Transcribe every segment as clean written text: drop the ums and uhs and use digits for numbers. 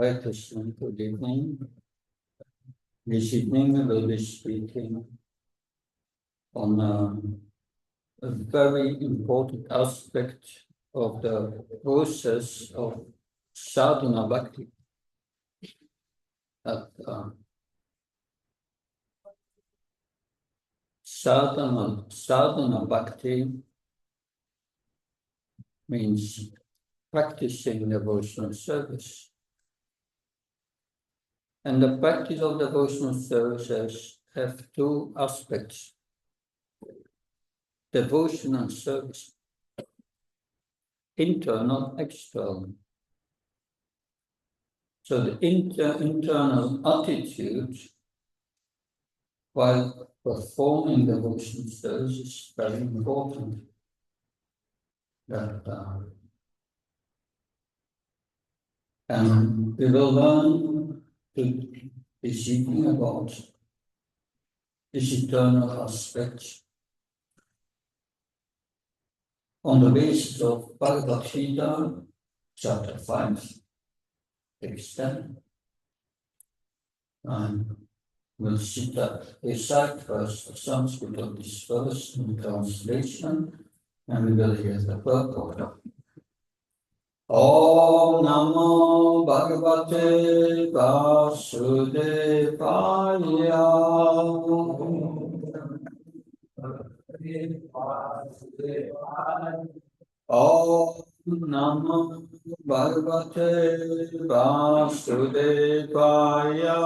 Hare Krishna, good evening. This evening we will be speaking on a very important aspect of the process of sadhana bhakti. That sadhana bhakti means practicing devotional service. And the practice of devotional services have two aspects: devotion and service, internal, external. So the internal attitude while performing devotional service is very important. And we will learn this evening about this eternal aspect on the basis of Bhagavad Gita, chapter 5, text 10. And we'll recite first the Sanskrit of this verse in translation, and we will hear the purport. Om Namo Bhagavate Vasudevaya. Om Namo Bhagavate Vasudevaya.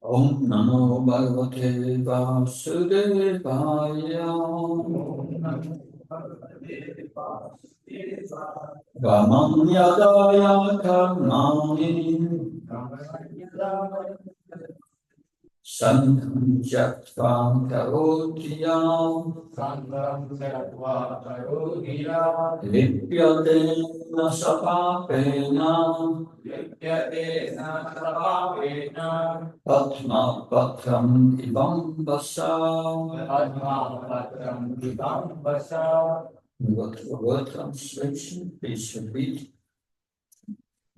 Om Namo Bhagavate Vasudevaya. Ramam Yadaya Karmani Sangham Jatva Karotiyam Lipyate Nasapapena Padma Patram Ivam Basa. Word translation, please repeat.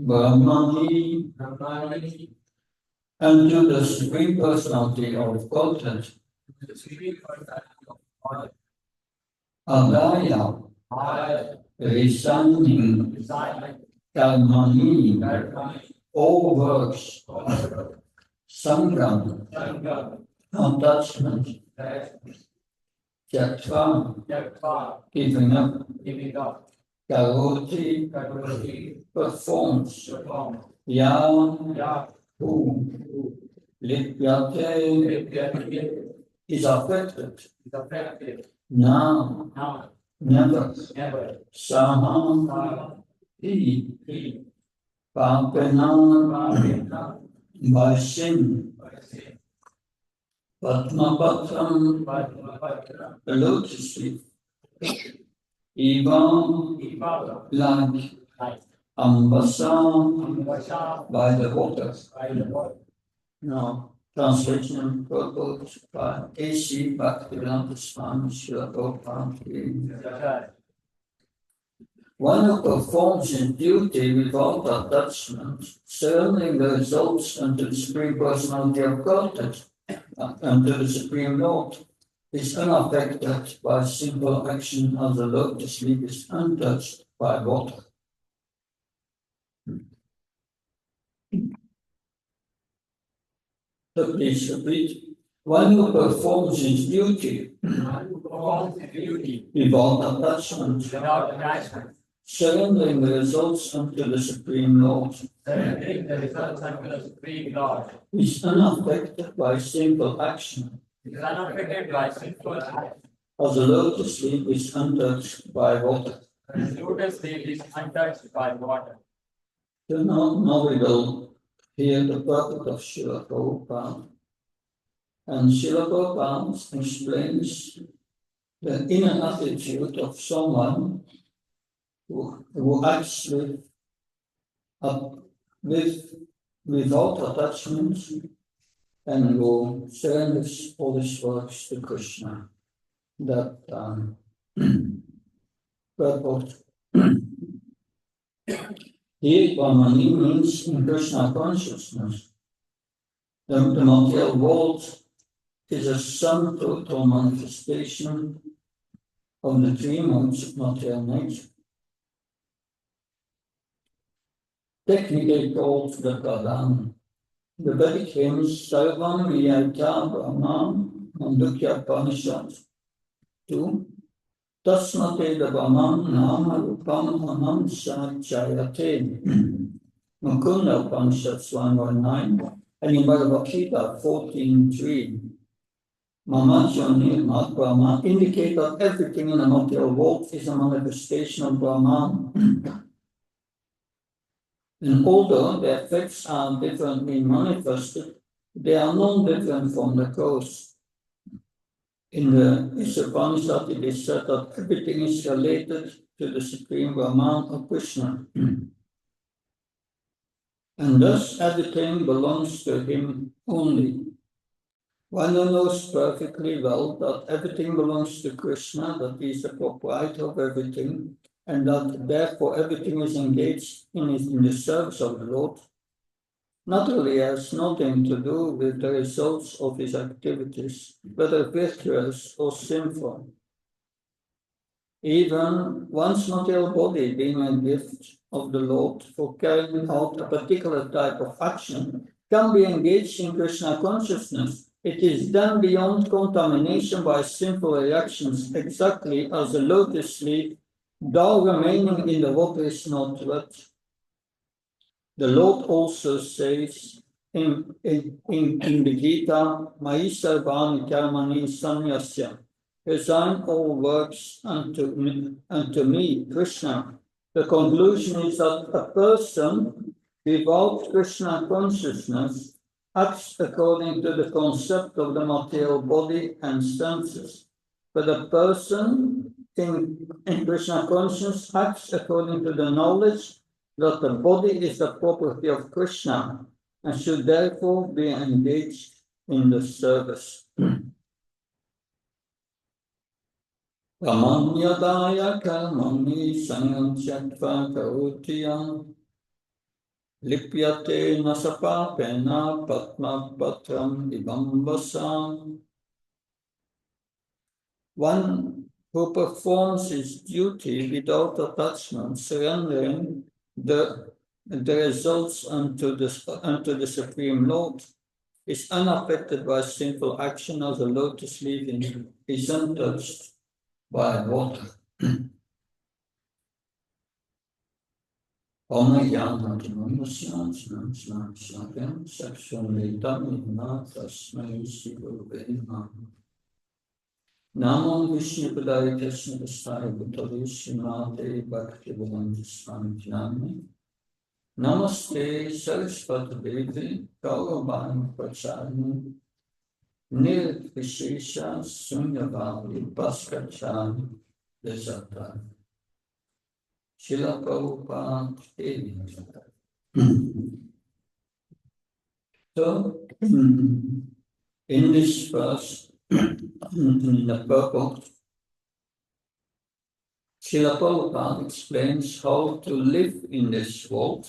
Brahmani and to the Supreme Personality of Godhead. Adaya, resigning, Karmani, all works, Sangam, attachment, Jatva, giving up, Karoti, performs, Ya, who, Lipyate, is affected. Now, never. Saha, he, Papena, by sin. Padmapatram, the lotus leaf. Eva, like Ambasa, by the waters. Now, translation purport by A.C. Bhaktivedanta Swami Srila Prabhupada. One who performs his duty without attachment, serving the results unto the Supreme Personality of Godhead, unto the Supreme Lord, is unaffected by simple action as the lotus leaf is untouched by water. So please repeat. One who performs his duty without attachment, surrendering the results unto the Supreme Lord, is unaffected by simple action, as the lotus leaf is untouched by water. So now we will hear the purport of Srila Prabhupada. And Srila Prabhupada explains the inner attitude of someone who acts without attachment and who surrenders all his works to Krishna. That purport. Here, Brahmani means in Krishna consciousness. The material world is a sum total manifestation of the three modes of material nature. Technically called the Pradhan. The Vedic hymns Sarvam Viyata Brahman Mandukya Upanishad 2. Tasmate the Brahman Nama Rupam Anam Sanachayate. Mukunda Upanishad 119. And in Bhagavad Gita 14.3. Mamachani Mat Brahman indicate that everything in the material world is a manifestation of Brahman. And although the effects are differently manifested, they are non-different from the cause. In the Upanishad, it is said that everything is related to the Supreme Brahman or Krishna. And thus everything belongs to him only. One knows perfectly well that everything belongs to Krishna, that he is the proprietor of everything, and that therefore everything is engaged in the service of the Lord. Naturally, has nothing to do with the results of his activities, whether virtuous or sinful. Even one's material body being a gift of the Lord for carrying out a particular type of action can be engaged in Krishna consciousness. It is then beyond contamination by sinful reactions, exactly as a lotus leaf, though remaining in the water, is not wet. The Lord also says in the Gita, Mayi sarvani karmani sanyasya, resign all works unto me, Krishna. The conclusion is that a person without Krishna consciousness acts according to the concept of the material body and senses. But a person in Krishna consciousness acts according to the knowledge that the body is the property of Krishna and should therefore be engaged in the service. Ramanyadaya karmani sangam chatva karutiyam lipyate nasapa pena patma patram ibambasam. One who performs his duty without attachment, surrendering the results unto the Supreme Lord, is unaffected by sinful action as a lotus leaf is untouched by water. Namo Vishnu Padaya Krishna Vistaya Bhutali Srimate Bhaktivedanta Swami Jnani Namaste Saraswati Devi Gauravani Prachani Nirvishesha Sunyavali Bhaskachani Desatani Srila Prabhupada Devi. So, in this verse, in the purport, Srila Prabhupada explains how to live in this world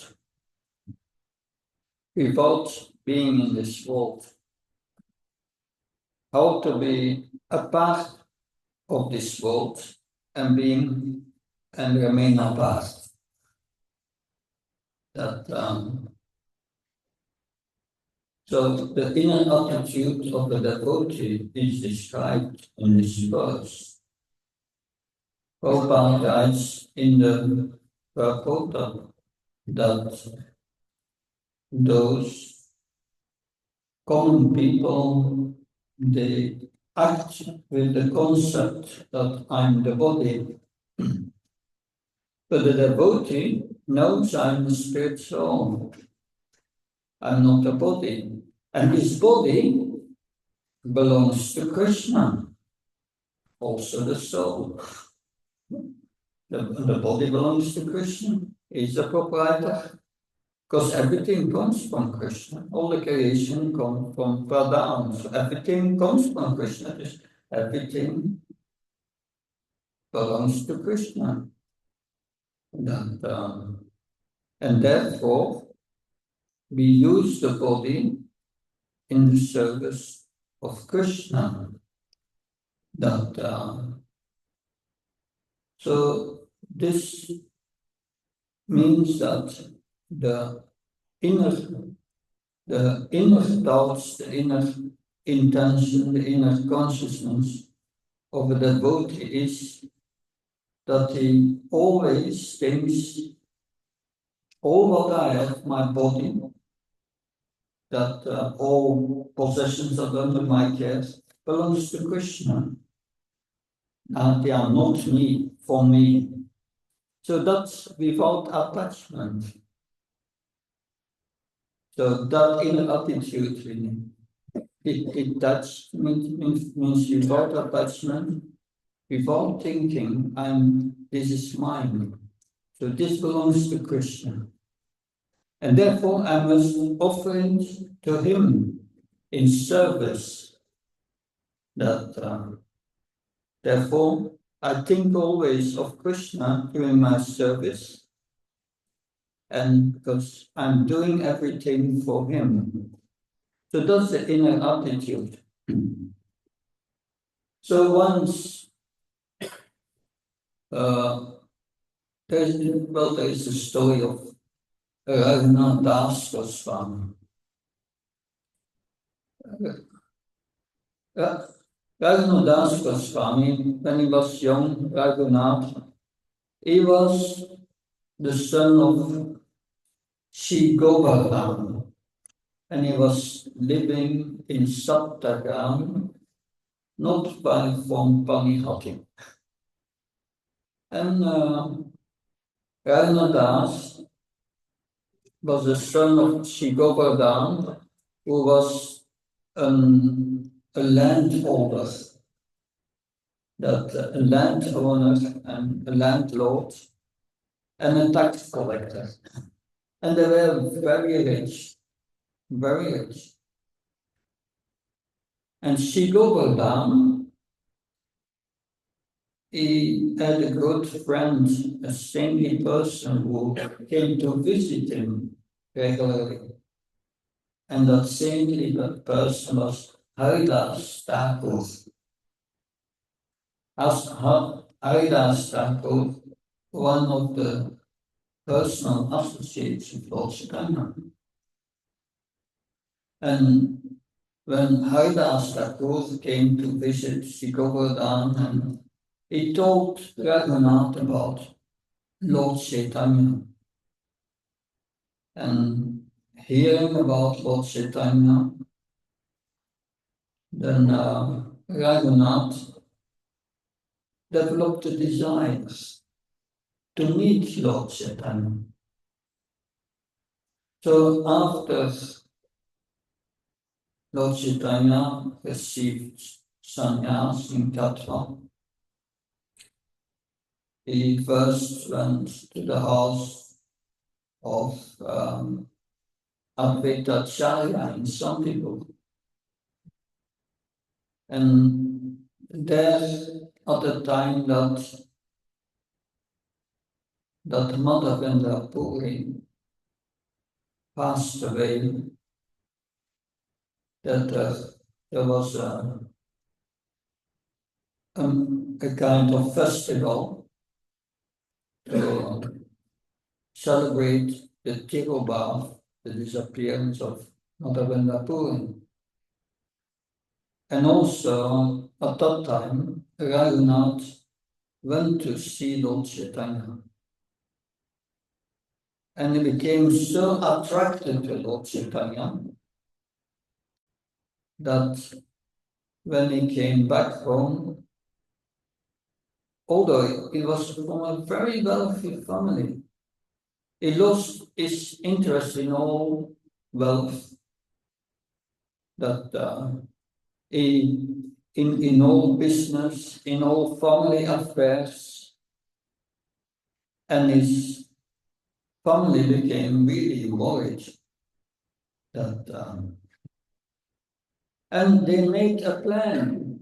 without being in this world, how to be a part of this world and remain apart. So the inner attitude of the devotee is described in this verse. Prabhupada writes in the purport that those common people, they act with the concept that I'm the body. But the devotee knows I'm the spirit soul. I'm not the body. And this body belongs to Krishna, also the soul. The body belongs to Krishna. He's the proprietor. Because everything comes from Krishna. All the creation comes from Pradhan. So everything comes from Krishna. Everything belongs to Krishna. And therefore, we use the body in the service of Krishna. So this means that the inner thoughts, the inner intention, the inner consciousness of a devotee is that he always thinks, all what I have, my body, that all possessions are under my care, belongs to Krishna. And they are not me, for me. So that's without attachment. So that inner attitude means without attachment, without thinking, this is mine. So this belongs to Krishna. And therefore I must offer it to him in service. Therefore I think always of Krishna during my service, and because I'm doing everything for him. So that's the inner attitude. So once there is a story of Raghunath Das Goswami. Raghunath Das Goswami, when he was young, Raghunath, he was the son of Sri Govardhan, and he was living in Saptagram, not far from Panihati. And Raghunath Das was the son of Sri Govardhan, who was a landholder, a landowner and a landlord and a tax collector. And they were very rich, very rich. And Sri Govardhan, he had a good friend, a saintly person who came to visit him regularly. And that saintly person was Haridas Thakur. As Haridas Thakur, one of the personal associates of Lord Chaitanya. And when Haridas Thakur came to visit Sri Govardhan, and he told Raghunath about Lord Chaitanya. And hearing about Lord Chaitanya, then Raghunath developed a desire to meet Lord Chaitanya. So after Lord Chaitanya received sannyas in Katra, he first went to the house of Advaita Acharya in Sandipur. And there, at the time that Madhavendra Puri passed away, that there was a kind of festival to celebrate the Tirobhav, the disappearance of Madhavendra Puri. And also, at that time, Raghunath went to see Lord Chaitanya. And he became so attracted to Lord Chaitanya that when he came back home, although he was from a very wealthy family, he lost his interest in all wealth, that in all business, in all family affairs, and his family became really worried that and they made a plan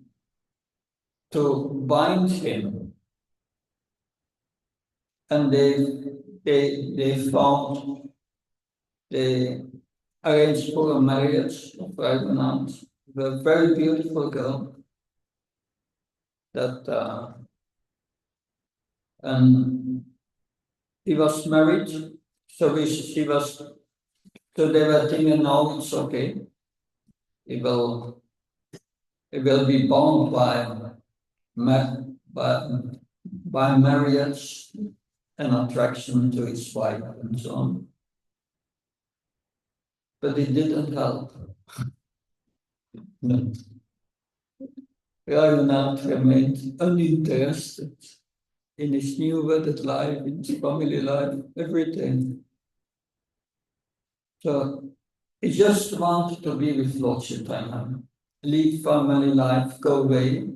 to bind him and they arranged for a marriage of Raghunath with a very beautiful girl that and he was married, so they were thinking, no, it's okay. He will be bound by marriage and attraction to his wife and so on. But it didn't help. No. Raghunath remained uninterested in his new wedded life, in his family life, everything. So he just wanted to be with Lord Chaitanya, leave family life, go away,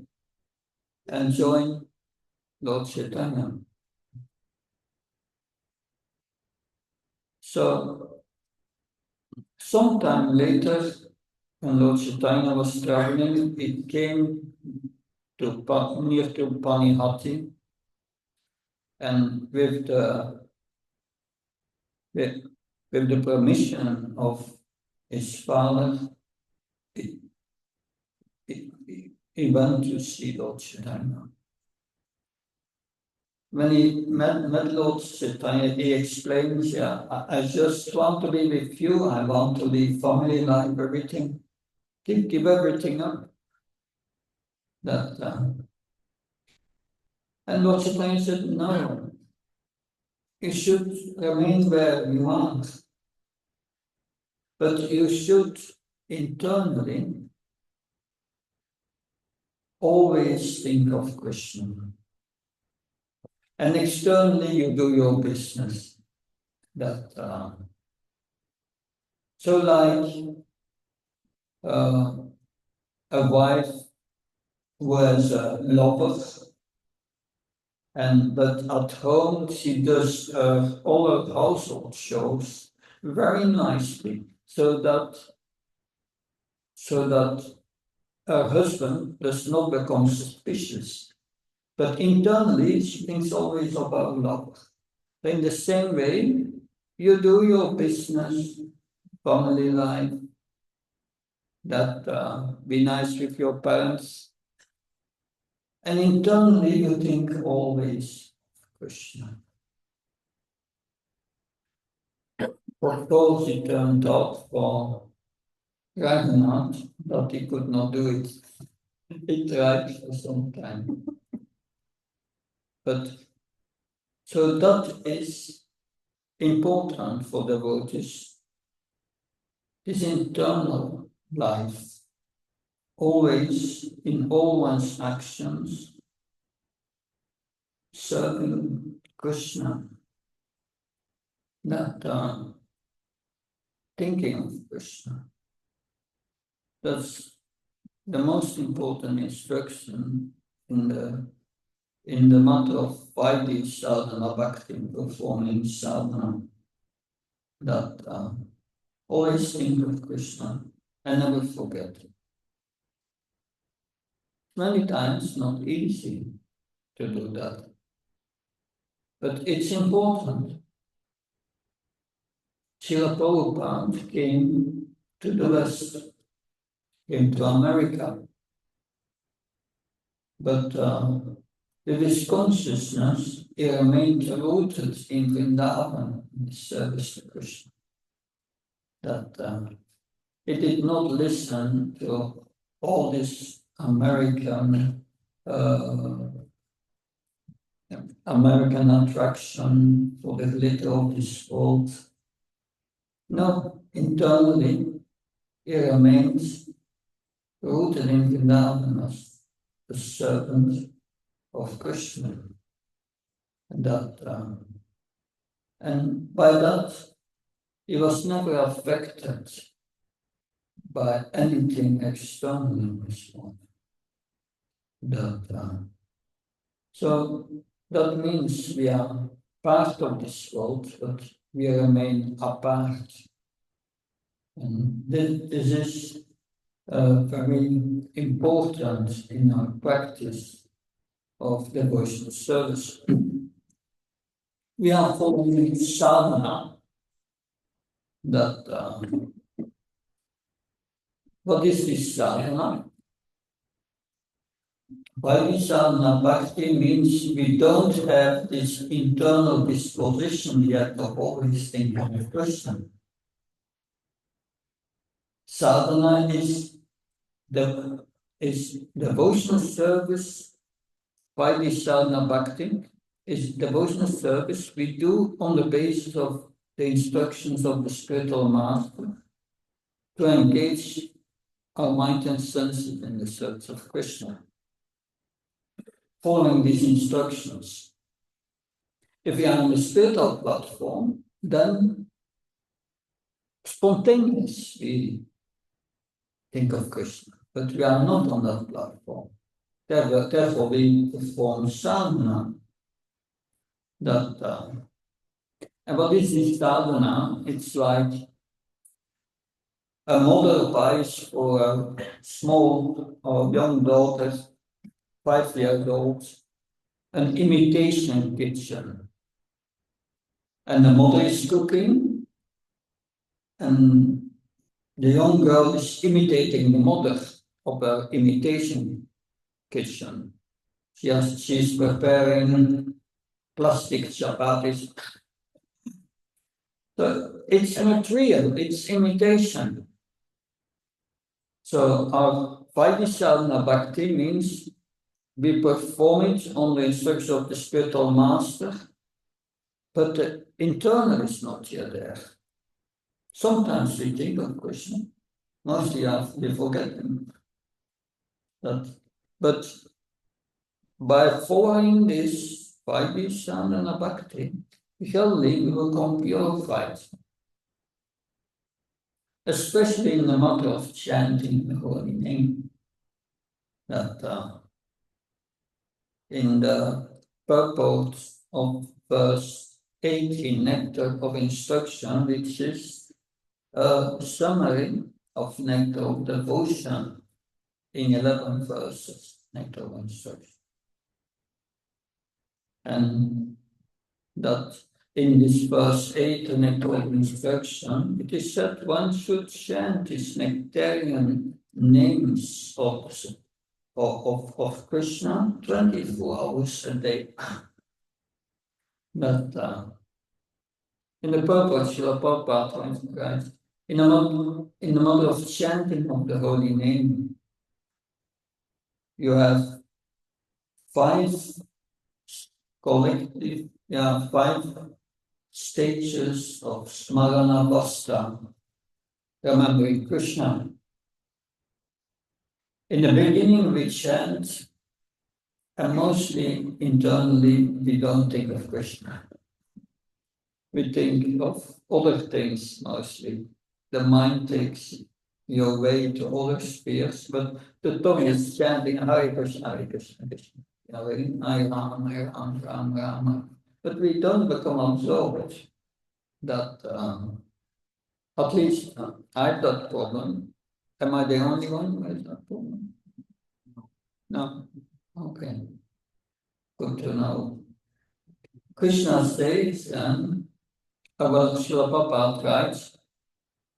and join Lord Chaitanya. So sometime later, when Lord Chaitanya was traveling, it came near to Panihati, and with the permission of his father, he went to see Lord Chaitanya. When he met Lord Chaitanya, he explains, I just want to be with you, I want to leave family life, everything, give everything up. And Lord Chaitanya said, no, you should remain where you are, but you should internally always think of Krishna. And externally you do your business. So like a wife who has a lover, but at home she does all her household chores very nicely, so that her husband does not become suspicious. But internally, she thinks always about love. In the same way, you do your business, family life, be nice with your parents, and internally you think always of Krishna. Of course, it turned out for Raghunath that he could not do it. He tried for some time. But so that is important for devotees. This internal life, always in all one's actions, serving Krishna, thinking of Krishna. That's the most important instruction in the matter of Vaidhi sadhana, bhakti, performing sadhana, always think of Krishna and never forget it. Many times not easy to do that, but it's important. Srila Prabhupada came to the West, came to America, but with his consciousness, he remained rooted in Vrindavan, in his service to Krishna. He did not listen to all this American attraction for the glitter of this world. No, internally, he remains rooted in Vrindavan as the servant of Krishna. And by that, he was never affected by anything external in this world. So that means we are part of this world, but we remain apart. And this is very important in our practice of devotional service. we are following sadhana. That what is this sadhana? Sadhana bhakti means we don't have this internal disposition yet of always thinking of Krishna. Sadhana is devotional service. Sadhana bhakti is devotional service we do on the basis of the instructions of the spiritual master to engage our mind and senses in the search of Krishna. Following these instructions. If we are on the spiritual platform, then spontaneously think of Krishna. But we are not on that platform. Therefore, we perform sadhana. And what is this sadhana? It's like a mother buys for a small or young daughter, 5 years old, an imitation kitchen. And the mother is cooking, and the young girl is imitating the mother of her imitation kitchen. She's preparing plastic chapatis. So it's not real, it's imitation. So our Vaidhi Bhakti means we perform it on the instruction of the spiritual master, but the internal is not yet there. Sometimes we think of Krishna, mostly we forget him. But by following this Vaidhi Bhakti, we will become purified. Especially in the matter of chanting the holy name. That in the purport of verse 18, Nectar of Instruction, which is a summary of Nectar of Devotion in 11 verses, Nectar of Instruction. And that in this verse 8, the Nectar of Instruction, it is said one should chant these nectarian names of Krishna 24 hours a day. But in the purpose, Srila Prabhupada writes, in the matter of chanting of the holy name, you have 5 collective, 5 stages of Smarana Vasta, remembering Krishna. In the beginning, we chant, and mostly internally, we don't think of Krishna. We think of other things mostly. The mind takes your way to other spheres, but the tongue is chanting Hare Krishna, Hare Krishna, Krishna. Hare Rama, Hare Rama, Rama Rama. But we don't become absorbed. That at least I have that problem. Am I the only one who has that problem? No? Okay. Good to know. Krishna says, about Srila Prabhupada writes,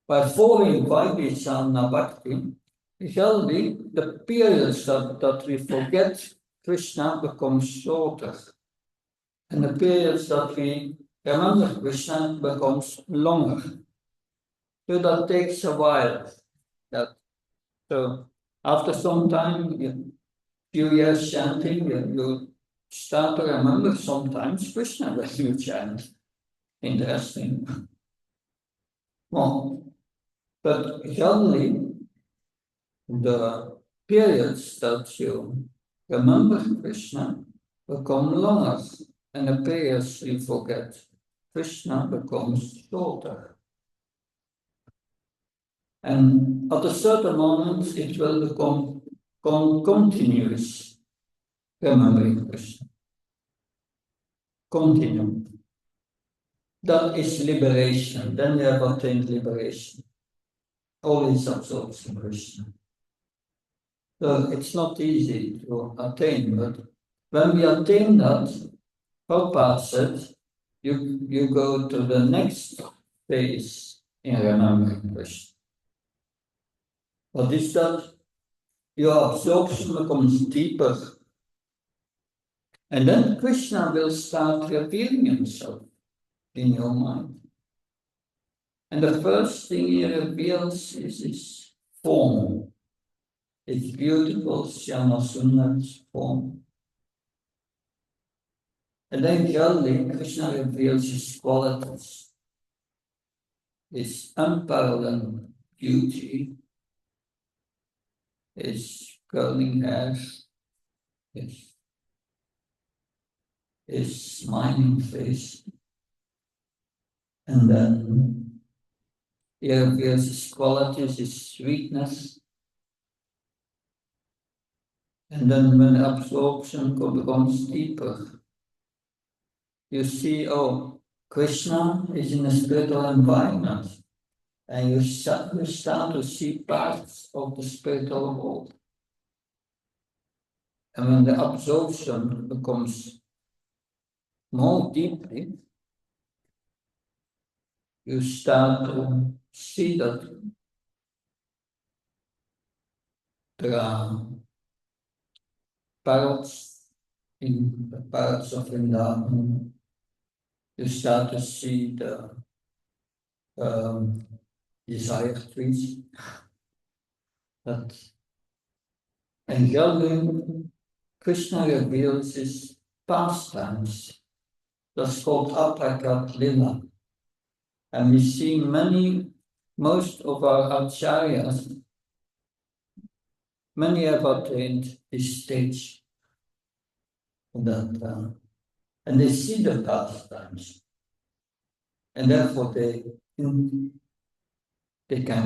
by following Vaidhi Bhakti, usually the periods that we forget Krishna become shorter. And the periods that we remember Krishna becomes longer. So that takes a while. So after some time, few years chanting, you start to remember sometimes Krishna when you chant. Interesting. Well, but usually the periods that you remember Krishna become longer, and the periods you forget Krishna becomes shorter. And at a certain moment, it will become continuous remembering Krishna. Continue. That is liberation. Then you have attained liberation. Always absorbs in Krishna. So it's not easy to attain, but when we attain that, Prabhupada said, you go to the next phase in remembering Krishna. What is that? Your absorption becomes deeper. And then Krishna will start revealing himself in your mind. And the first thing he reveals is his form. His beautiful Shyamasundar form. And then gradually Krishna reveals his qualities. His unparalleled beauty, his curling hair, his smiling face. And then he reveals his qualities, his sweetness. And then when absorption becomes deeper, you see, oh, Krishna is in a spiritual environment. And you start to see parts of the spiritual world. And when the absorption becomes more deeply, you start to see that there are parrots in the parrots of Vrindavan. You start to see the desire trees. And gradually, Krishna reveals his pastimes. That's called Aprakat Lila. And we see most of our acharyas, many have attained this stage. And they see the pastimes. And therefore they can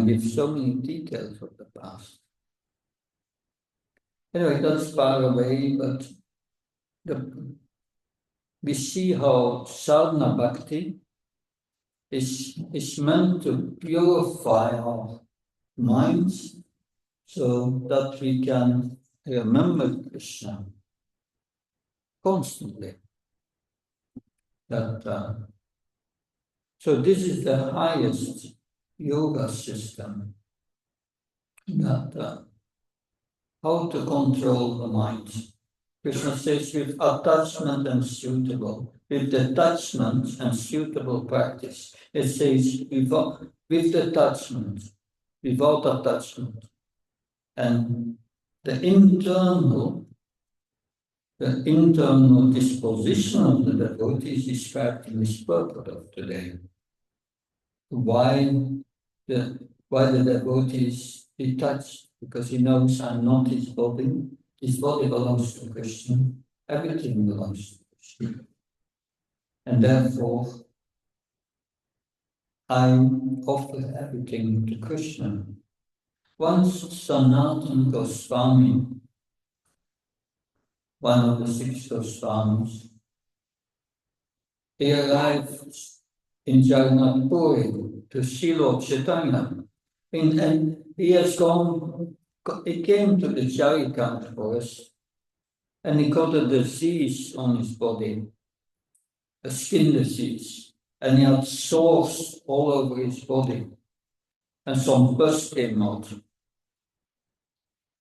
give so many details of the past. Anyway, that's far away, but we see how sadhana bhakti is meant to purify our minds so that we can remember Krishna constantly. So this is the highest yoga system, that how to control the mind. Krishna says with attachment and suitable. With detachment and suitable practice. It says with detachment, without attachment. And the internal disposition of the devotee is described in this purport of today. Why the devotee is detached? Because he knows I'm not his body. His body belongs to Krishna. Everything belongs to Krishna. And therefore, I offer everything to Krishna. Once Sanatana Goswami, one of the 6 Goswamis, he arrived in Jagannath Puri to see Lord Chaitanya. And he came to the Charikant forest and he got a disease on his body, a skin disease, and he had sores all over his body, and some pus came out.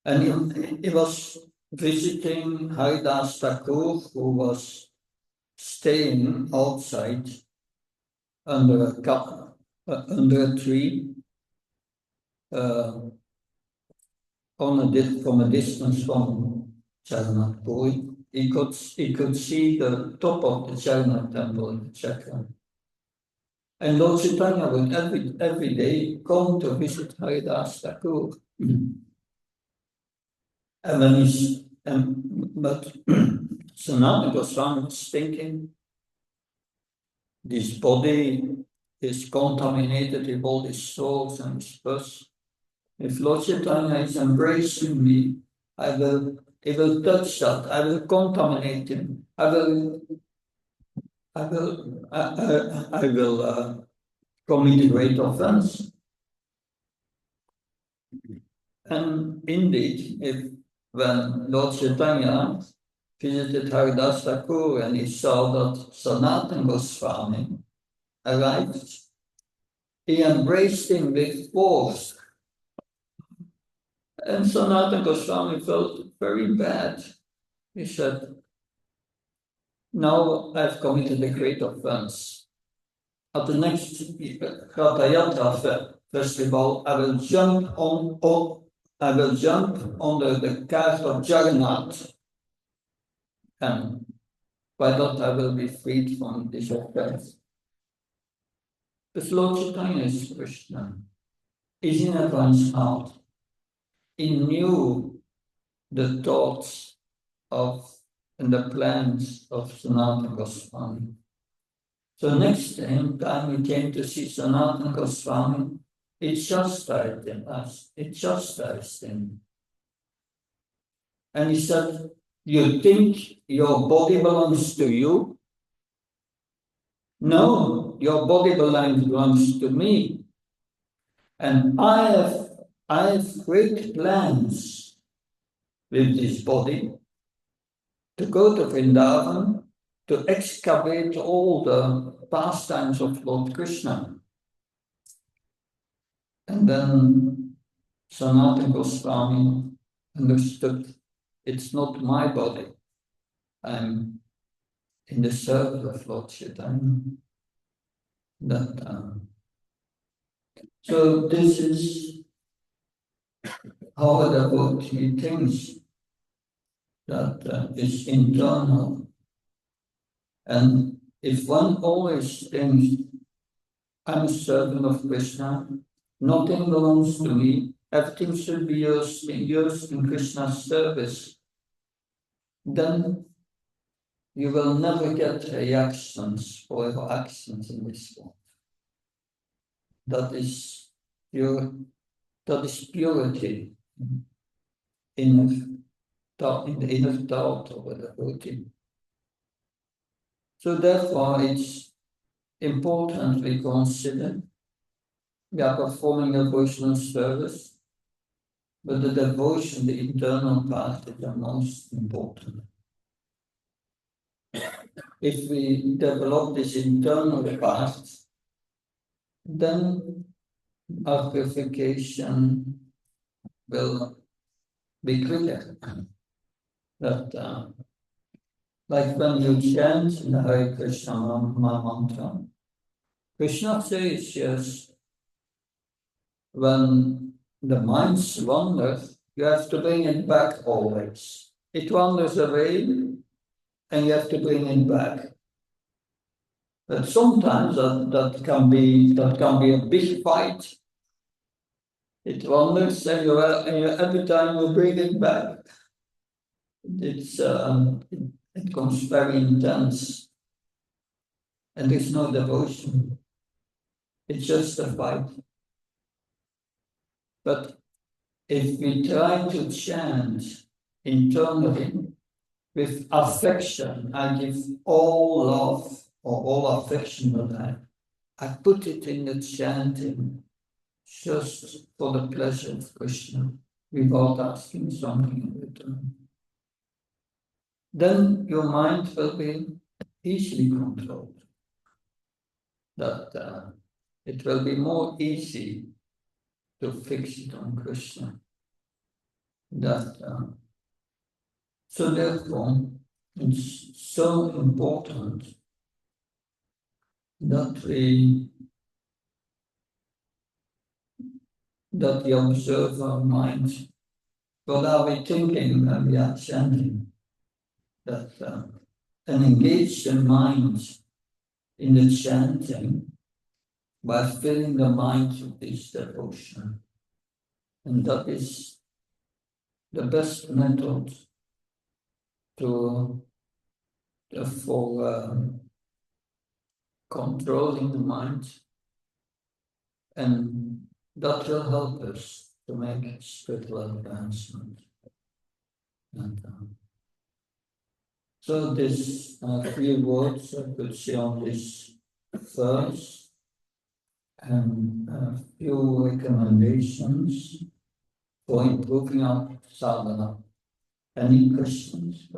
And he was visiting Haridas Thakur, who was staying outside under a tree, from a distance from Jagannath Puri. He could see the top of the Jagannath temple in the Chakra. And Lord Chaitanya would every day come to visit Haridas Thakur. But Sanatana Goswami was thinking, this body is contaminated with all these sores and this pus. If Lord Chaitanya is embracing me, he will touch that. I will contaminate him. I will commit a great offense. And indeed, when Lord Chaitanya visited Haridas Thakur and he saw that Sanatana Goswami arrived. He embraced him with force. And Sanatana Goswami felt very bad. He said, now I've committed a great offense. At the next Ratha Yatra festival, I will jump under the cart of Jagannath. And by that I will be freed from this offense. But Lord Chaitanya is Krishna. Is in everyone's heart. He knew the thoughts of and the plans of Sanatana Goswami. So next time we came to see Sanatana Goswami, it chastised him. And he said, you think your body belongs to you? No, your body belongs to me. And I have great plans with this body to go to Vrindavan to excavate all the pastimes of Lord Krishna. And then Sanatana Goswami understood, it's not my body. I'm in the service of Lord Chaitanya. So this is how the devotee thinks, that is internal. And if one always thinks, I'm a servant of Krishna, nothing belongs to me, everything should be used in Krishna's service, then you will never get reactions for your actions in this world. That is purity in the inner thought of the devotee. So therefore it's important we consider we are performing a devotional service, but the devotion, the internal part, is the most important. If we develop this internal part, then our purification will be quicker. Like when you chant in the Hare Krishna mantra, Krishna says, yes, when the mind wanders, you have to bring it back always. It wanders away, and you have to bring it back. But sometimes that can be a big fight. It wanders, and you every time you bring it back, it becomes very intense, and there's no devotion. It's just a fight. But if we try to chant internally with affection, I give all love or all affection that I put it in the chanting just for the pleasure of Krishna, without asking something in return. Then your mind will be easily controlled. It will be more easy to fix it on Krishna. So therefore, it's so important that we observe our minds. What are we thinking when we are chanting? And engage the mind in the chanting by filling the mind with this devotion. And that is the best method for controlling the mind, and that will help us to make spiritual advancement. So this few words I could say on this verse, and a few recommendations for improving our sadhana. Any questions?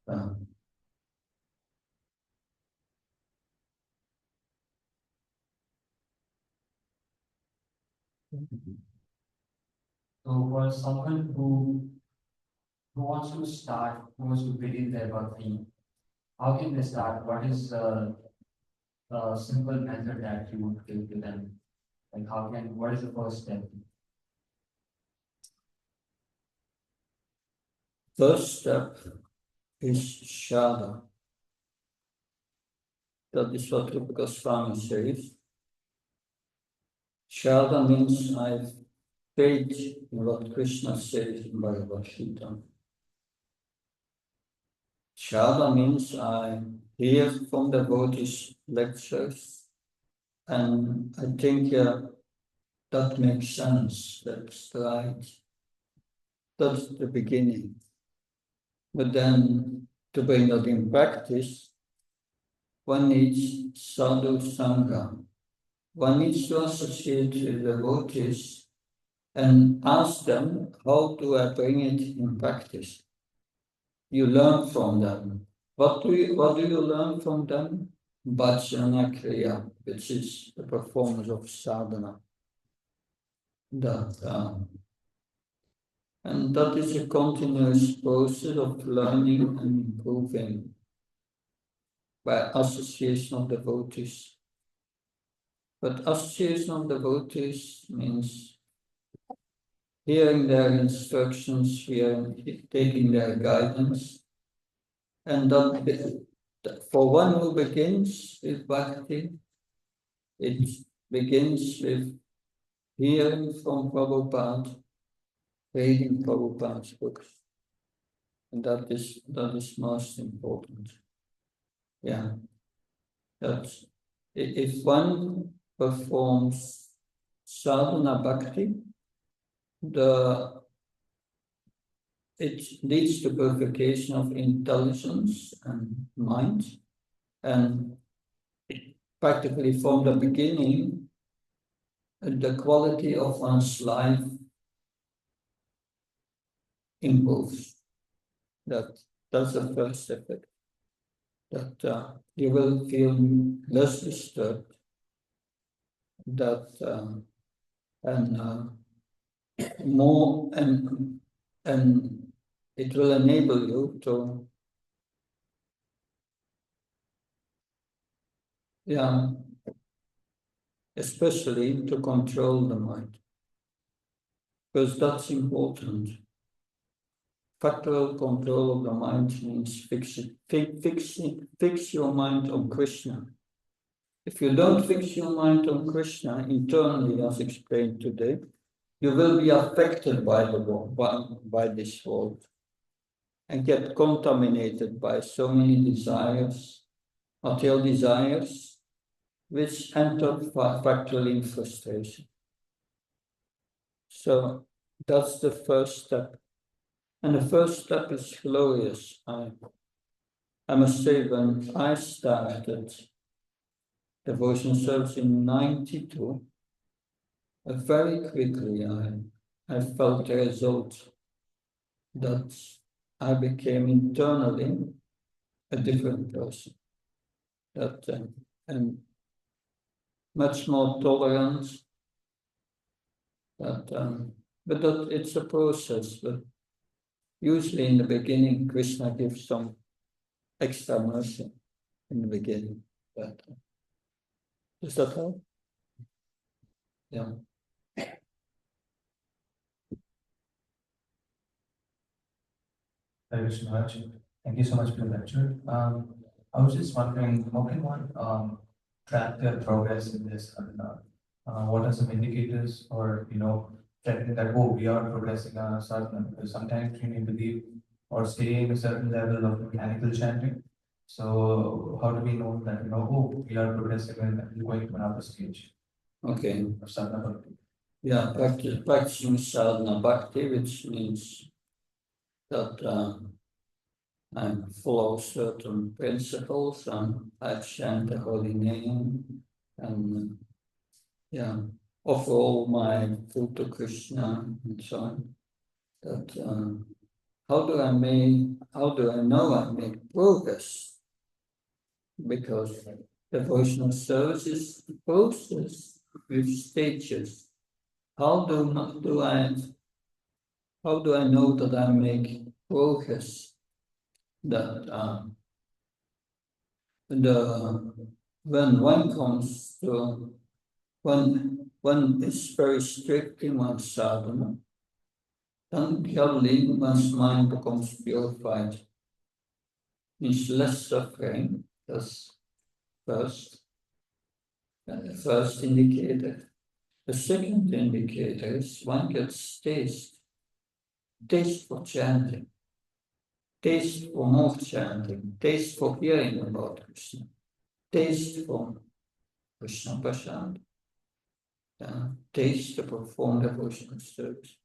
So for someone who wants to start, who wants to begin their bhakti, how can they start? What is a simple method that you would give to them? Like what is the first step? First step is Shada. That is what Rupa Goswami says. Shada means I've faith in what Krishna says in Bhagavad Gita. Shada means I hear from the devotees lectures, and I think that makes sense. That's right. That's the beginning. But then to bring that in practice, one needs sadhu sangha. One needs to associate with devotees and ask them, how do I bring it in practice? You learn from them. What do you learn from them? Bhajana Kriya, which is the performance of sadhana. And that is a continuous process of learning and improving by association of devotees. But association of devotees means hearing their instructions, taking their guidance, and that for one who begins with bhakti, it begins with hearing from Prabhupada, reading Prabhupada's books, and that is most important. Yeah, that's if one performs sadhana bhakti, it leads to purification of intelligence and mind, and practically from the beginning, the quality of one's life improves. That's the first effect. That you will feel less disturbed. And more and it will enable you to especially to control the mind, because that's important. Factual control of the mind means fix your mind on Krishna. If you don't fix your mind on Krishna internally, as explained today, you will be affected by this world and get contaminated by so many desires, material desires, which enter factually in frustration. So that's the first step. And the first step is glorious. I must say, when I started devotion service in 92, very quickly I felt the result that I became internally a different person. And much more tolerant. But that it's a process. But usually in the beginning, Krishna gives some extra mercy in the beginning. But does that help? Yeah. Thank you so much. Thank you so much for the lecture. I was just wondering, how can one track their progress in this? What are some indicators, or checking that we are progressing on a certain? Because sometimes we may believe or stay in a certain level of mechanical chanting. So how do we know that we are progressing and going to another stage? Okay. Of sadhana bhakti. Yeah, practicing sadhana bhakti, which means that I follow certain principles and I chant the holy name and offer all my food to Krishna and so on. That how do I know I make progress? Because devotional service is a process with stages. How do I know that I make progress? That when one comes to when one is very strict in one's sadhana, then gradually one's mind becomes purified. Means less suffering. That's first indicator. The second indicator is one gets taste for chanting, taste for more chanting, taste for hearing about Krishna, taste for Krishna Prasad, taste to perform devotional service,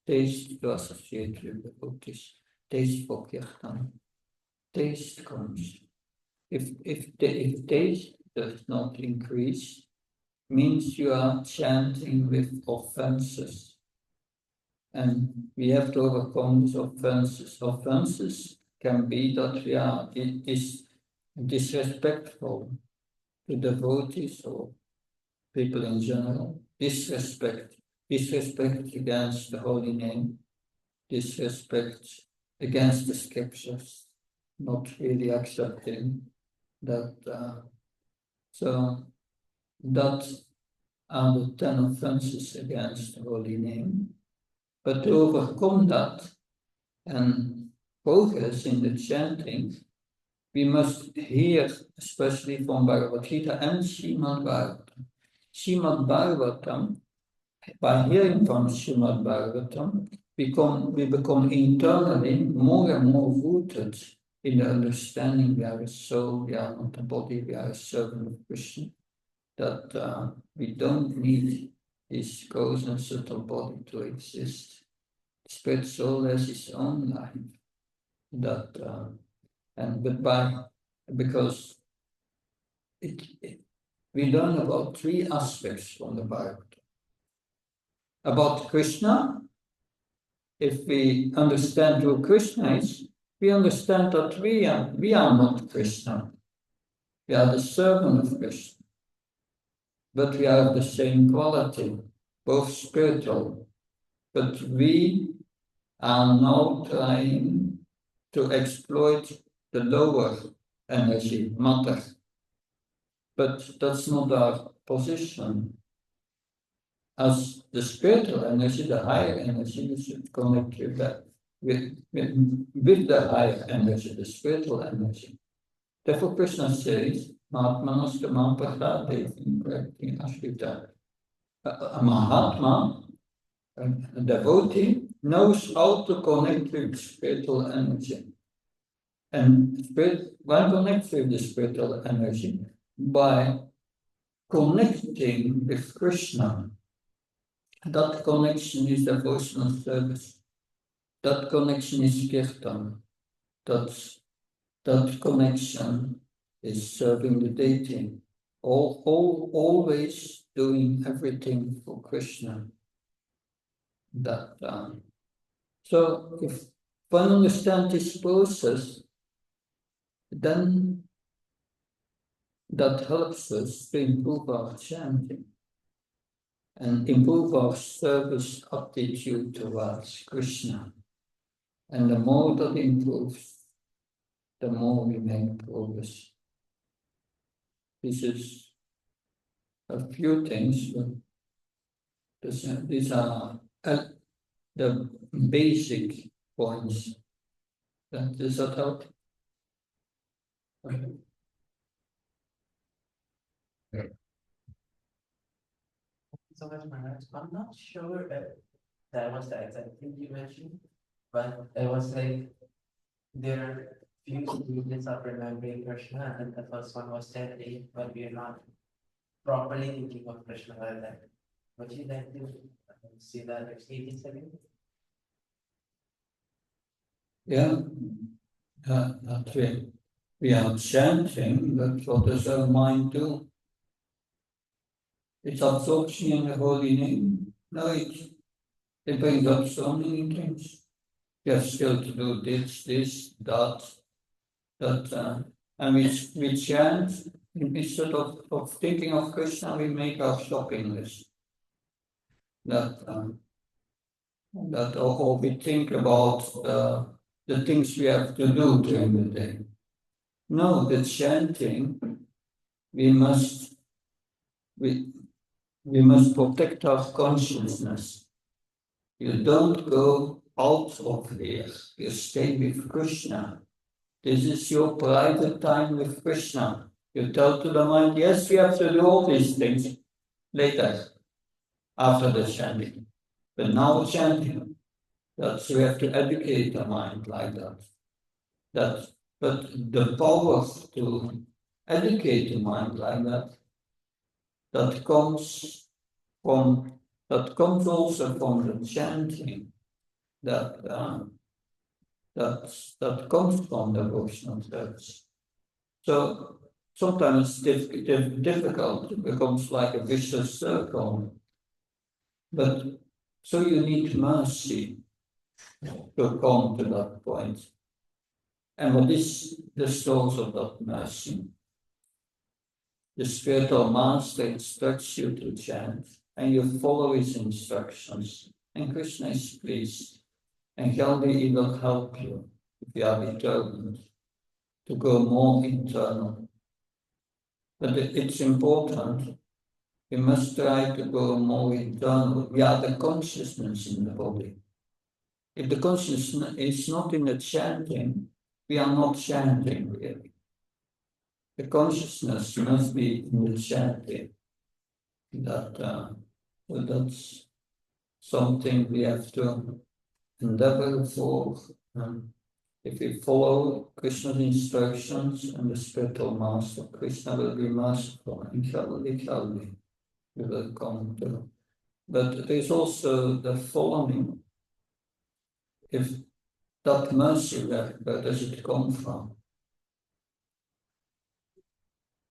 taste to associate with devotees, taste for kirtan. Taste comes. If taste does not increase, means you are chanting with offenses. And we have to overcome these offenses. Offenses can be that we are disrespectful to devotees or people in general. Disrespect against the holy name, disrespect against the scriptures, not really accepting that. So that are the 10 offenses against the holy name. But to overcome that and progress in the chanting, we must hear, especially from Bhagavad Gita and Srimad Bhagavatam. Srimad Bhagavatam, by hearing from Srimad Bhagavatam, we become internally more and more rooted in the understanding we are a soul, we are not a body, we are a servant of Krishna, that we don't need this gross and subtle body to exist. Spirit soul has its own life. Because we learn about 3 aspects from the Bhagavatam. About Krishna, if we understand who Krishna is, we understand that we are not Krishna. We are the servant of Krishna. But we are of the same quality, both spiritual. But we are now trying to exploit the lower energy, matter. But that's not our position. As the spiritual energy, the higher energy, we should connect with that, with the higher energy, the spiritual energy. Therefore, Krishna says, Mahatmanas Kamam Prasade, in Ashrita. A Mahatma, a devotee, knows how to connect with spiritual energy. And one connects with the spiritual energy by connecting with Krishna. That connection is devotional service. That connection is kirtan. That connection is serving the deity. Always doing everything for Krishna. So if one understands this process, then that helps us to improve our chanting and improve our service attitude towards Krishna. And the more that improves, the more we make progress. This is a few things, but these are the basic points. Does that help? Okay. So much, Maharaj. I'm not sure if that was the exact thing you mentioned, but it was like there are few stages of remembering Krishna, and the first one was steady, but we are not properly thinking of Krishna like that. Would you like to see that stages again? Yeah, that we are chanting, but what does our mind do? It's absorption in the holy name. No, it brings up so many things. you have still to do this, that, and we chant, instead of thinking of Krishna, we make our shopping list. Or we think about the things we have to do during the day. No, the chanting, we must protect our consciousness. You don't go out of here, you stay with Krishna. This is your private time with Krishna. You tell to the mind, yes, we have to do all these things later, after the chanting. But now chanting, that's we have to educate the mind like that. But the power to educate the mind like that comes also from the chanting. That comes from the devotional service. So sometimes it's difficult, it becomes like a vicious circle. But so you need mercy to come to that point. And what is the source of that mercy? The spiritual master instructs you to chant, and you follow his instructions, and Krishna is pleased. And he will help you if you are determined to go more internal. But it's important, we must try to go more internal. We are the consciousness in the body. If the consciousness is not in the chanting, we are not chanting really. The consciousness must be in the chanting. That's something we have to endeavor for. If we follow Krishna's instructions and the spiritual master, Krishna will be merciful and Kali we will come to. But there is also the following. If that mercy, where does it come from?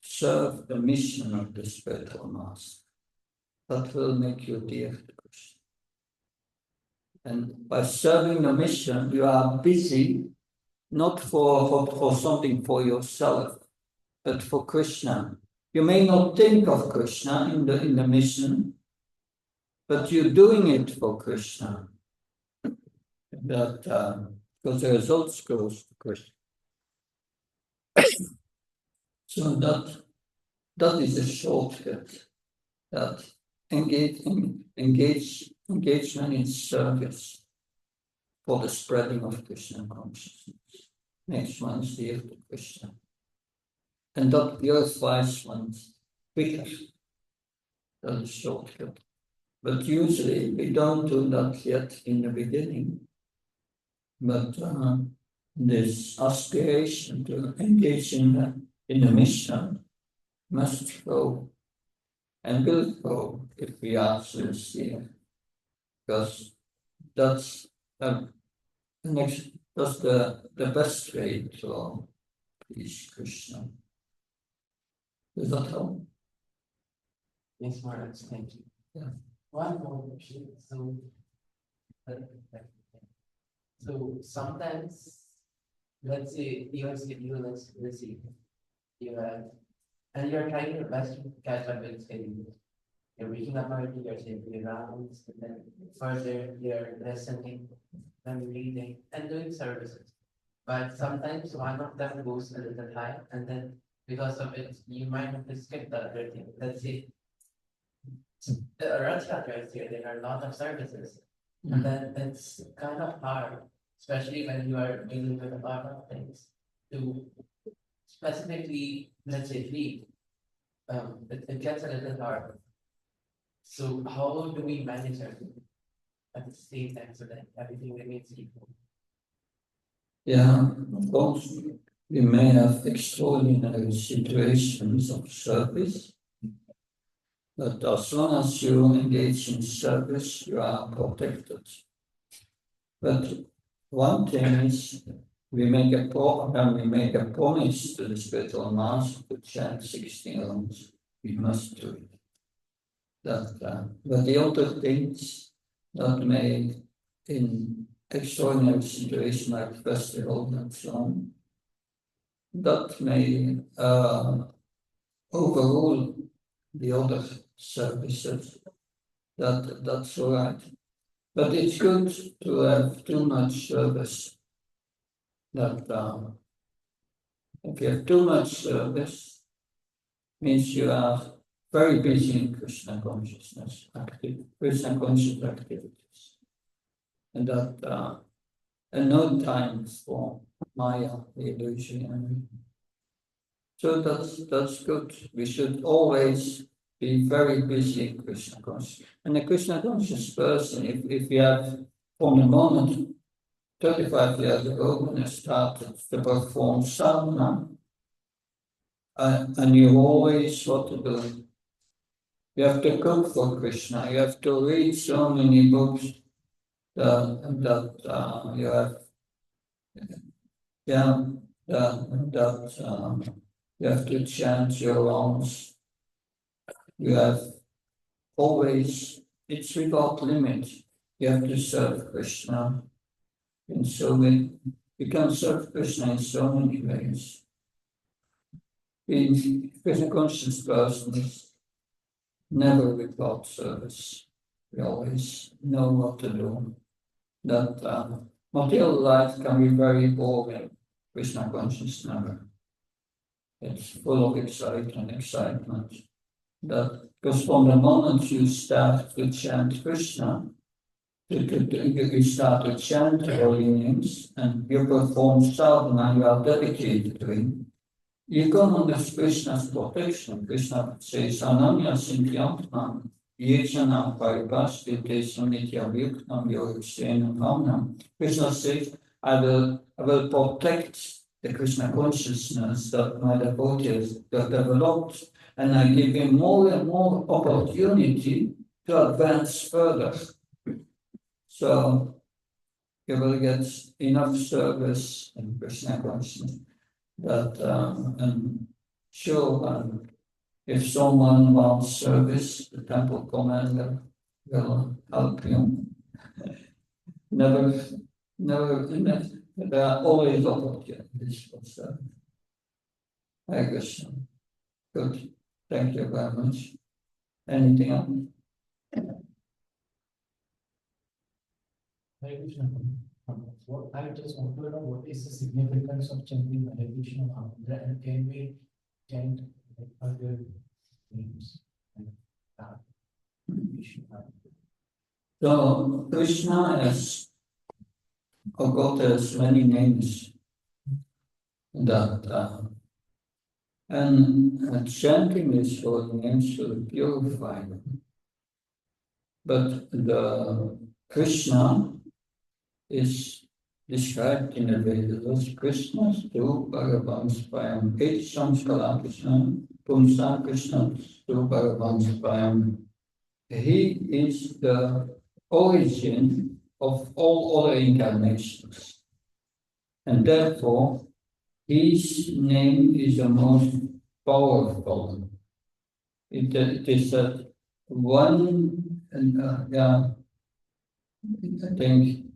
Serve the mission of the spiritual master. That will make you dear to Krishna. And by serving the mission, you are busy not for something for yourself, but for Krishna. You may not think of Krishna in the mission, but you're doing it for Krishna. Because the results goes to Krishna. So that is a shortcut. That engagement in service for the spreading of Krishna consciousness makes one dear to Krishna. And that purifies one's quicker than the shortcut. But usually we don't do that yet in the beginning. But this aspiration to engage in the mission must grow and will grow if we are sincere. Because that's the best way to please Krishna. Does that help? Yes, Maharaj, thank you. Yeah. One more question. So sometimes, let's say your schedule is busy, and you're trying your best to catch up with schedule. You're waking up early, you're taking your rounds, and then further you're listening and reading and doing services. But sometimes one of them goes a little high, and then because of it, you might have to skip the other thing. Let's say Rath Yatra is here, there are a lot of services. And then it's kind of hard, especially when you are dealing with a lot of things, to specifically, let's say, read. It gets a little hard. So how do we manage everything at the same time so that everything remains equal? Yeah, of course, we may have extraordinary situations of service, but as long as you engage in service, you are protected. But one thing is, we make a promise to the spiritual master to chant 16 rounds. We must do it. But the other things that may, in extraordinary situation like festival and so on, that may overrule the other services. That's all right. But it's good to have too much service. That if you have too much service, means you are very busy in Krishna consciousness, Krishna conscious activities, and that and no time for Maya, the illusion. So that's good. We should always be very busy in Krishna consciousness. And a Krishna conscious person, if you have from the moment 35 years ago when I started to perform sadhana, and you always what to do. You have to cook for Krishna. You have to read so many books that you have. You have to chant your rounds. You have always, it's without limit. You have to serve Krishna in so many, you can serve Krishna in so many ways. In Krishna conscious person is never without service. We always know what to do. That material life can be very boring. Krishna conscious never. It's full of excitement. That because from the moment you start to chant Krishna, you start to chant holy names and you perform sadhana, you are dedicated to him. You come under Krishna's protection. Krishna says, Ananya Sintyantman, Yechana Paribhasvite Sanitya Vyuknam Yogisena Kamnam. Krishna says, I will protect the Krishna consciousness that my devotees have developed, and I give him more and more opportunity to advance further. So you will get enough service in Krishna consciousness that and sure, if someone wants service, the temple commander will help you. Never, there are always opportunities for service. Hare Krishna. Good. Thank you very much. Anything else? Hare Krishna. What I just want to know, what is the significance of chanting Hare Krishna mantra, and can we chant like other names like that? So Krishna has got as many names that and chanting his holy names will purify them. But the Krishna is described in the Vedas. Krishna stu Bhagavan Svayam. Et Samskara Krishna, Pumsa Krishna stu Bhagavan Svayam. He is the origin of all other incarnations. And therefore, his name is the most powerful. It is that one, I think,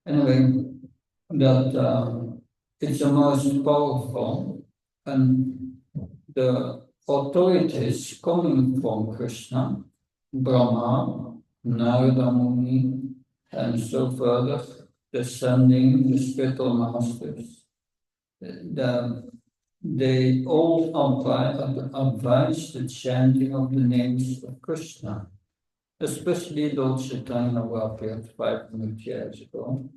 anyway, that it's the most powerful, and the authorities coming from Krishna, Brahma, Narada Muni, and so further, descending the spiritual masters, they all advise the chanting of the names of Krishna, especially Lord Chaitanya who appeared 500 years ago.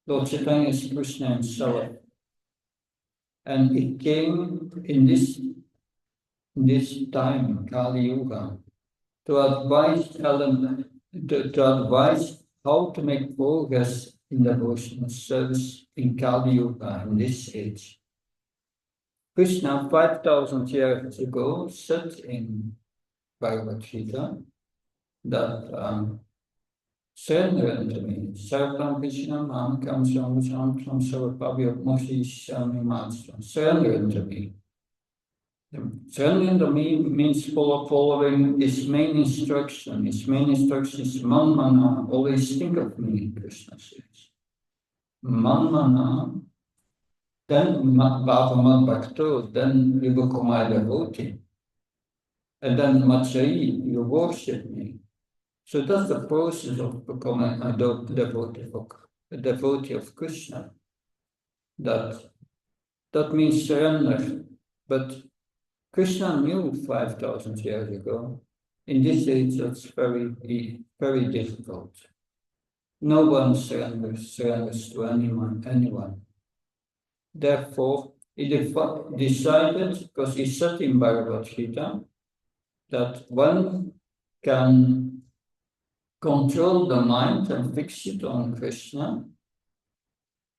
Lord Chaitanya is Krishna himself, and it came in this time, Kali Yuga, to advise how to make progress in devotional service in Kali Yuga, in this age. Krishna, 5,000 years ago, said in Bhagavad Gita that surrender unto me, Sarvam Krishna Mamkam Samsam Sarvabhya Moshi Shami Master. Surrender unto me. Surrender means following his main instruction. His main instruction is man mana, always think of me, Krishna says. Man mana, then bhavamat bhakto, then you become my devotee. And then Matsai, you worship me. So that's the process of becoming a devotee of Krishna. That means surrender. But Krishna knew 5,000 years ago. In this age, that's very difficult. No one surrenders to anyone. Therefore, he decided, because he said in Bhagavad Gita, that one can control the mind and fix it on Krishna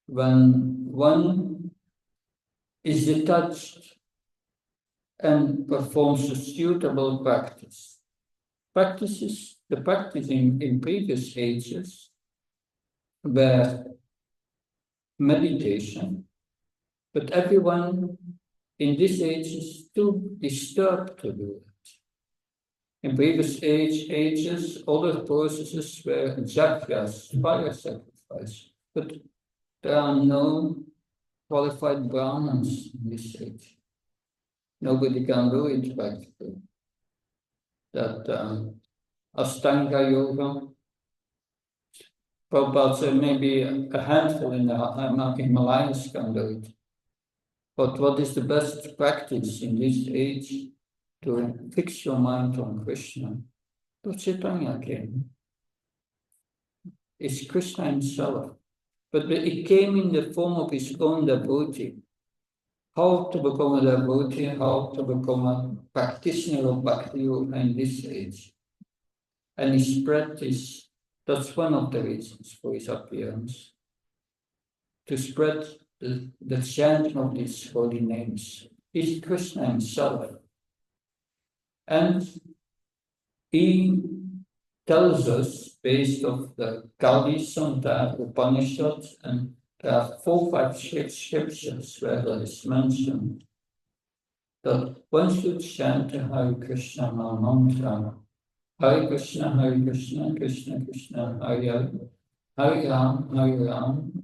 when one is detached and performs a suitable practice. The practice in previous ages were meditation, but everyone in this age is too disturbed to do it. In previous ages, other processes were jagras, fire sacrifice, but there are no qualified Brahmins in this age. Nobody can do it practically. That Ashtanga Yoga, Prabhupada said maybe a handful in the Himalayas can do it. But what is the best practice in this age? To fix your mind on Krishna. Lord Chaitanya came. It's Krishna himself. But it came in the form of his own devotee. How to become a devotee, how to become a practitioner of Bhakti Yoga in this age. And his practice, that's one of the reasons for his appearance. To spread the chanting of these holy names. It's Krishna himself. And he tells us, based on the Kali Sutta, Upanishads, and there are 4 or 5 scriptures where that is mentioned, that one should chant the Hare Krishna mantra. Hare Krishna, Krishna Krishna, Hare Hare, Hare Ram,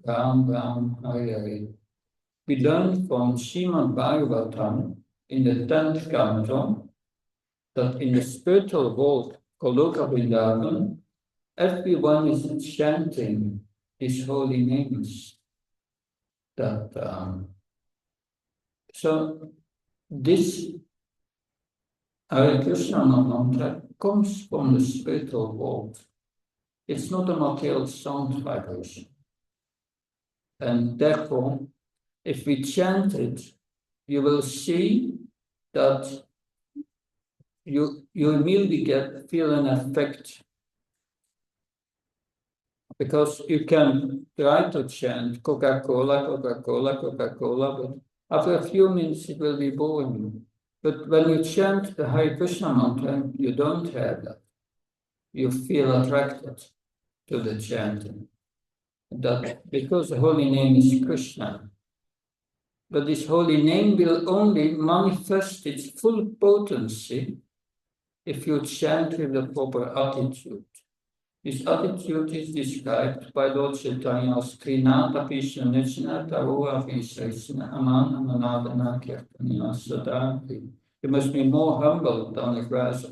Ram Ram, Hare Hare. We learn from Srimad Bhagavatam in the 10th canto that in the spiritual world, Goloka Vrindavan, everyone is chanting these holy names. So this Hare Krishna mantra comes from the spiritual world. It's not a material sound vibration. And therefore, if we chant it, you will see that you immediately feel an effect. Because you can try to chant Coca-Cola, Coca-Cola, Coca-Cola, but after a few minutes it will be boring. But when you chant the Hare Krishna mantra, you don't have that. You feel attracted to the chanting. That because the holy name is Krishna. But this holy name will only manifest its full potency if you chant with the proper attitude. This attitude is described by Lord Chaitanya as Trinata Pisha Nichna Tarua Visesna Amana Manadana Kirtanya Sadati. You must be more humble than the grass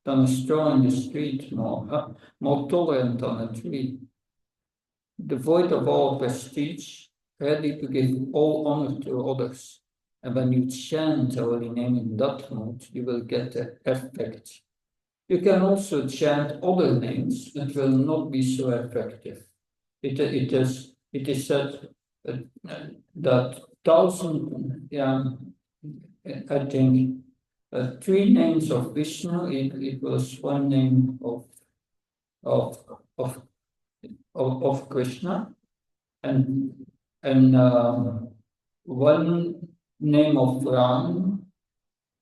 than a straw in the street, more tolerant than a tree, devoid of all prestige, ready to give all honor to others. And when you chant the holy name in that mode, you will get the effect. You can also chant other names, it will not be so effective. It is said that 1,000, I think, 3 names of Vishnu equals 1 name of Krishna, and 1 name of Ram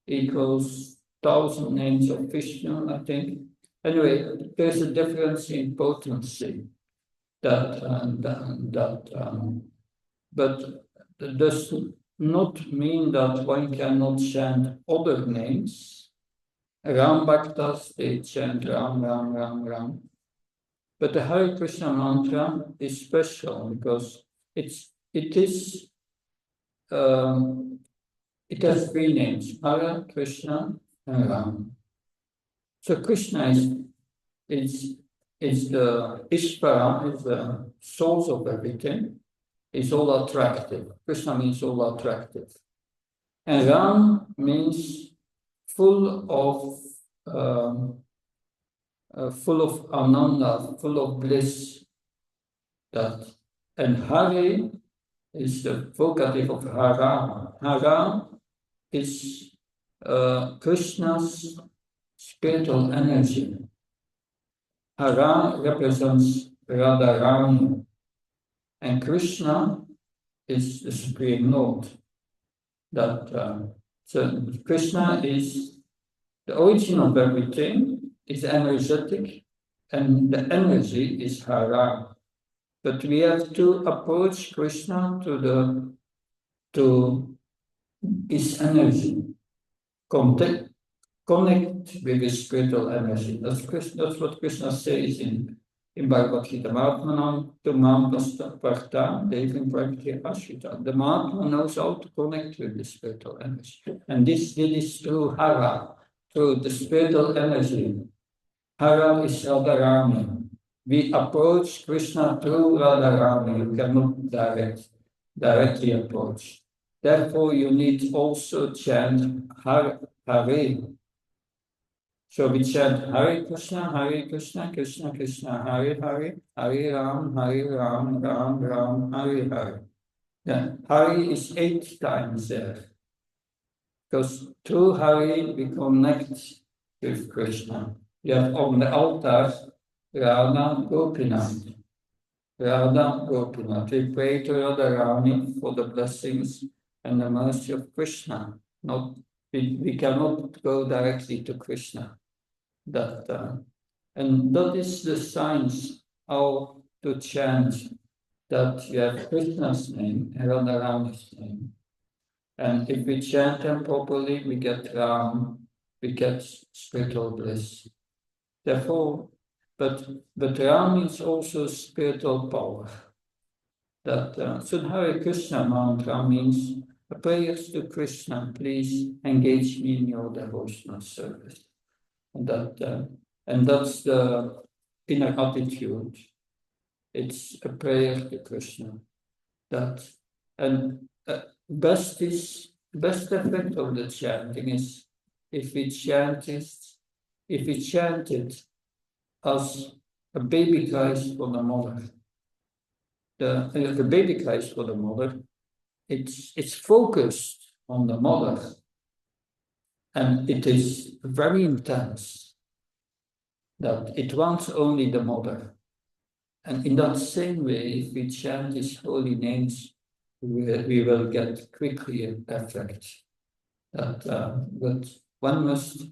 equals 1,000 names of Vishnu, I think. Anyway, there's a difference in potency but not mean that one cannot chant other names. Ram Bhaktas, they chant Ram, Ram, Ram, Ram. But the Hare Krishna mantra is special because it has three names, Hare, Krishna, and Ram. So Krishna is the Ishvara, is the source of everything, is all attractive. Krishna means all attractive. And Ram means full of ananda, full of bliss. And Hari is the vocative of Hara. Hara is Krishna's spiritual energy. Hara represents Radharani, and Krishna is the Supreme Lord. So Krishna is the origin of everything, is energetic, and the energy is Hara. But we have to approach Krishna to his energy, connect with his spiritual energy. That's what Krishna says in Bhagavad Gita. Mahatmanam to Mahatma Devim Prakti Ashita. The Mahatma knows how to connect with the spiritual energy. And this is through Hara, through the spiritual energy. Hara is Radharani. We approach Krishna through Radharani. You cannot directly approach. Therefore, you need also chant Hare. So we chant Hare Krishna, Krishna Krishna, Hare Hare, Hare Ram, Ram Ram, Hare Hare. Yeah, Hare is 8 times there. Because through Hare we connect with Krishna. You have on the altar Radha Gopinath. Radha Gopinath. We pray to Radharani for the blessings and the mercy of Krishna. We cannot go directly to Krishna. And that is the science how to chant that you have Krishna's name and Radharani's name. And if we chant them properly, we get Ram, we get spiritual bliss. Therefore, but Ram is also spiritual power. So Hare Krishna mantra means prayers to Krishna, please engage me in your devotional service. And that's the inner attitude. It's a prayer to Krishna. Best effect of the chanting is if we chant it as a baby cries for the mother. The baby cries for the mother. It's focused on the mother, and it is very intense. That it wants only the mother. And in that same way, if we chant his holy names, we will get quickly an effect. But one must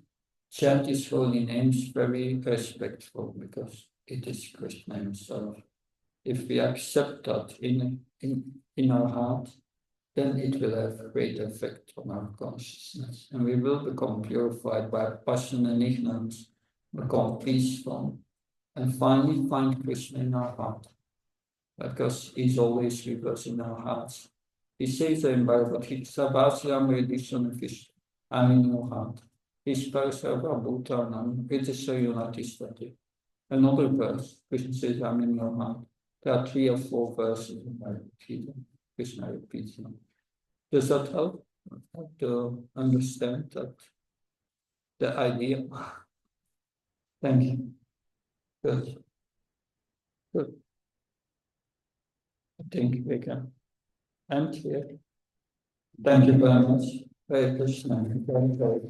chant his holy names very respectful, because it is Krishna himself. If we accept that in our heart, then it will have a great effect on our consciousness. And we will become purified by passion and ignorance, become peaceful, and finally find Krishna in our heart. Because he's always with us in our hearts. He says in Bhagavad Gita, I'm in your heart. Another verse, Krishna says, I'm in your heart. There are 3 or 4 verses in Bhagavad Gita. Krishna repeats them. Does that help to understand the idea? Thank you. Good. I think we can end here. Thank you very much. Hare Krishna. Very, very